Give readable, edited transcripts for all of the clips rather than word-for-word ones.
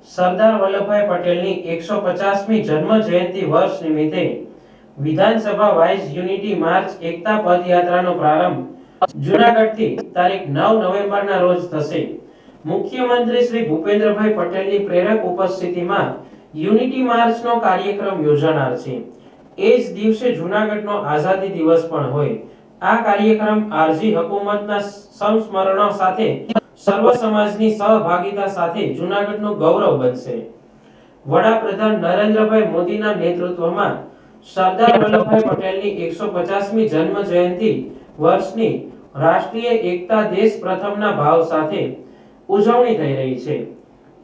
સરદાર વલ્લભભાઈ પટેલની 150મી જન્મ જયંતિ વર્ષ નિમિત્તે વિધાનસભા વાઇઝ યુનિટી માર્ચ એકતા પદયાત્રાનો પ્રારંભ જૂનાગઢથી તારીખ 9 નવેમ્બરના રોજ થશે। મુખ્યમંત્રી શ્રી ભૂપેન્દ્રભાઈ પટેલની પ્રેરક ઉપસ્થિતિમાં યુનિટી માર્ચનો કાર્યક્રમ યોજાનાર છે। એ જ દિવસે જૂનાગઢનો આઝાદી દિવસ પણ હોય। આ કાર્યક્રમ આરજી હુકુમતના સંસ્મરણો સાથે સર્વ સમાજની સહભાગિતા સાથે જૂનાગઢનું ગૌરવ બનશે। વડાપ્રધાન નરેન્દ્રભાઈ મોદીના નેતૃત્વમાં સરદાર વલ્લભભાઈ પટેલની 150મી જન્મ જયંતિ વર્ષની રાષ્ટ્રીય એકતા દેશ પ્રથમના ભાવ સાથે ઉજવણી થઈ રહી છે।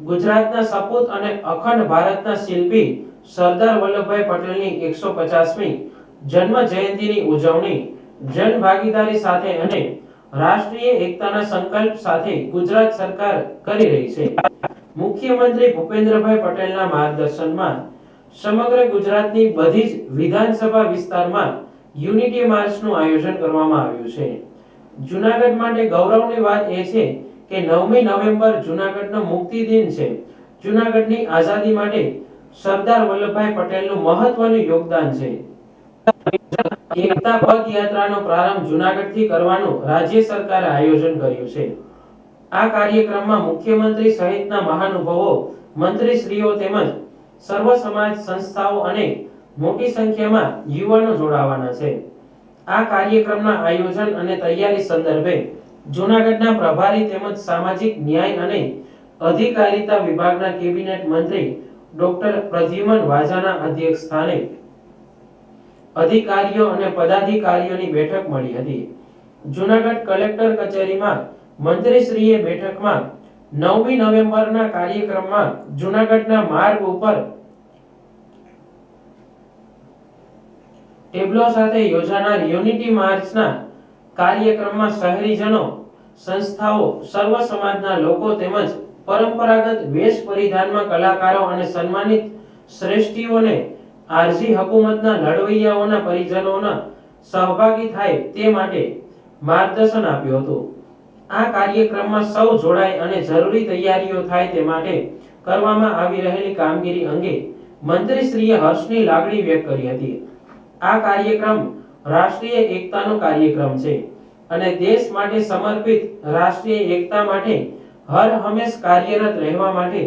ગુજરાતના સપૂત અને અખંડ ભારતના શિલ્પી સરદાર વલ્લભભાઈ પટેલની 150મી જન્મ જયંતિની ઉજવણી જનભાગીદારી સાથે અને રાષ્ટ્રીય એકતાના સંકલ્પ સાથે ગુજરાત સરકાર કરી રહી છે। મુખ્યમંત્રી ભૂપેન્દ્રભાઈ પટેલના માર્ગદર્શનમાં સમગ્ર ગુજરાતની બધી જ વિધાનસભા વિસ્તારમાં યુનિટી માર્ચનું આયોજન કરવામાં આવ્યું છે। જૂનાગઢ માટે ગૌરવની વાત એ છે કે 9મી નવેમ્બર જૂનાગઢનો મુક્તિ દિન છે। જૂનાગઢની આઝાદી માટે સરદાર વલ્લભભાઈ પટેલનું મહત્વનું યોગદાન છે। એકતા પદયાત્રાનો પ્રારંભ જૂનાગઢથી કરવાનું રાજ્ય સરકારે આયોજન કર્યું છે। આ કાર્યક્રમમાં મુખ્યમંત્રી સહિતના મહાનુભાવો, મંત્રીશ્રીઓ તેમજ સર્વ સમાજ સંસ્થાઓ અને મોટી સંખ્યામાં યુવાનો જોડાવાના છે। આ કાર્યક્રમના આયોજન અને તૈયારી સંદર્ભે જૂનાગઢના પ્રભારી તેમજ સામાજિક ન્યાય અને અધિકારીતા વિભાગના કેબિનેટ મંત્રી ડોક્ટર પ્રદ્યુમન વાજાના અધ્યક્ષસ્થાને અધિકારીઓ અને પદાધિકારીઓની બેઠક મળી હતી। જૂનાગઢ કલેક્ટર કચેરીમાં મંત્રીશ્રીએ બેઠકમાં 9મી નવેમ્બરના કાર્યક્રમમાં જૂનાગઢના માર્ગ ઉપર ટેબ્લો સાથે યોજાનાર યુનિટી માર્ચના કાર્યક્રમમાં શહેરીજનો, સંસ્થાઓ, સર્વ સમાજના લોકો તેમજ પરંપરાગત વેશ પરિધાનમાં કલાકારો અને સન્માનિત શ્રેષ્ઠીઓને આરજી હુકુમતના લડવૈયાઓના પરિજનોના સહભાગી થાય તે માટે માર્ગદર્શન આપ્યું હતું। આ કાર્યક્રમમાં સૌ જોડાય અને જરૂરી તૈયારીઓ થાય તે માટે કરવામાં આવી રહેલી કામગીરી અંગે મંત્રીશ્રીએ હર્ષની લાગણી વ્યક્ત કરી હતી। આ કાર્યક્રમ રાષ્ટ્રીય એકતાનો કાર્યક્રમ છે અને દેશ માટે સમર્પિત રાષ્ટ્રીય એકતા માટે હર હંમેશ કાર્યરત રહેવા માટે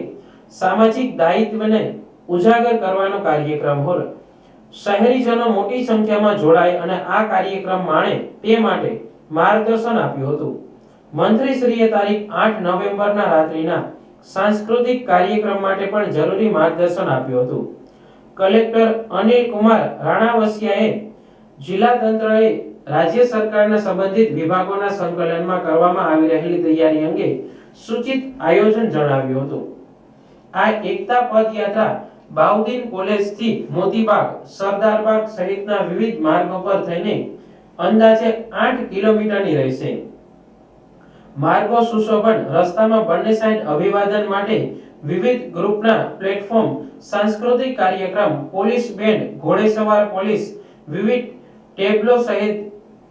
સામાજિક દાયિત્વને ઉજાગર કરવાનો કાર્યક્રમ હોય। શહેરીજનો મોટી સંખ્યામાં જોડાય અને આ કાર્યક્રમ માણે તે માટે માર્ગદર્શન આપ્યું હતું। મંત્રીશ્રીએ તારીખ 8 નવેમ્બરના રાત્રિના સાંસ્કૃતિક કાર્યક્રમ માટે પણ જરૂરી માર્ગદર્શન આપ્યું હતું। કલેક્ટર અનિલ કુમાર રાણાવસિયાએ જિલ્લા તંત્રએ રાજ્ય સરકારના સંબંધિત વિભાગોના સંકલનમાં કરવામાં આવી રહેલી તૈયારી અંગે સૂચિત આયોજન જણાવ્યું હતું। આ એકતા પદયાત્રા બાઉદીન કોલેજથી મોતીબાગ, સરદારબાગ સહિતના વિવિધ માર્ગો પર થઈને અંદાજે 8 કિલોમીટરની રહેશે। માર્ગો સુશોભન, રસ્તામાં બંને સાઈડ અભિવાદન માટે વિવિધ ગ્રુપના પ્લેટફોર્મ, સાંસ્કૃતિક કાર્યક્રમ, પોલીસ બેન્ડ, ઘોડેસવાર પોલીસ, વિવિધ ટેબ્લો સહિત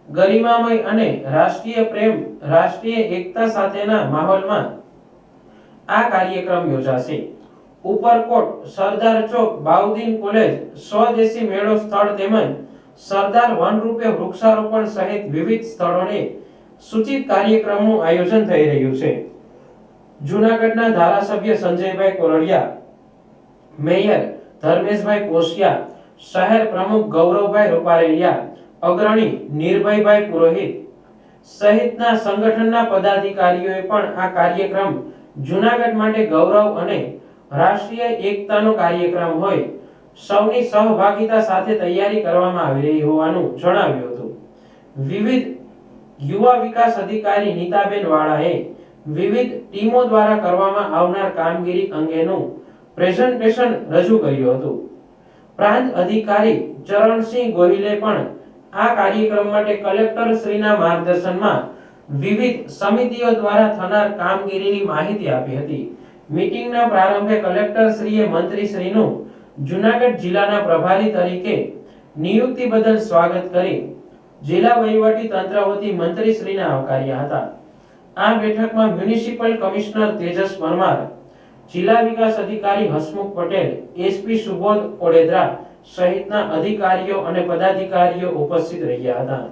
ગરિમામય અને રાષ્ટ્રીય પ્રેમ, રાષ્ટ્રીય એકતા સાથેના માહોલમાં આ કાર્યક્રમ યોજાશે। ઉપરકોટ, સરદાર ચોક, બાઉદીન કોલેજ, સ્વદેશી મેળો સ્થળ તેમજ સરદાર વનરૂપે વૃક્ષારોપણ સહિત વિવિધ સ્થળોને સૂચિત કાર્યક્રમનું આયોજન થઈ રહ્યું છે। જૂનાગઢના ધારાસભ્ય સંજયભાઈ કોરડિયા, મેયર ધર્મેશભાઈ પોશિયા, શહેર પ્રમુખ ગૌરવભાઈ રૂપારેલિયા, અગ્રણી નિર્ભયભાઈ પુરોહિત સહિતના સંગઠનના પદાધિકારીઓએ પણ આ કાર્યક્રમ જૂનાગઢ માટે ગૌરવ અને રાષ્ટ્રીય એકતાનો કાર્યક્રમ હોય સૌની સહભાગિતા સાથે તૈયારી કરવામાં આવી રહી હોવાનું જણાવ્યું હતું। વિવિધ યુવા વિકાસ અધિકારી નીતાબેન વાળાએ વિવિધ ટીમો દ્વારા કરવામાં આવનાર કામગીરી અંગેનું પ્રેઝન્ટેશન રજૂ કર્યું હતું। પ્રાંત અધિકારી ચરણસિંહ ગોહિલે પણ આ કાર્યક્રમ માટે કલેક્ટર શ્રીના માર્ગદર્શનમાં વિવિધ સમિતિઓ દ્વારા થનાર કામગીરીની માહિતી આપી હતી। મીટિંગના પ્રારંભે કલેક્ટર શ્રીએ મંત્રી શ્રીનું જૂનાગઢ જિલ્લાના પ્રભારી તરીકે નિયુક્તિ બદલ સ્વાગત કરી જિલ્લા વહીવટી તંત્ર વતી મંત્રી શ્રીને આવકાર્યા હતા। આ બેઠકમાં મ્યુનિસિપલ કમિશનર તેજસ પરમાર, જિલ્લા વિકાસ અધિકારી હસમુખ પટેલ, એસપી સુબોધ ઓડેદરા સહિતના અધિકારીઓ અને પદાધિકારીઓ ઉપસ્થિત રહ્યા હતા.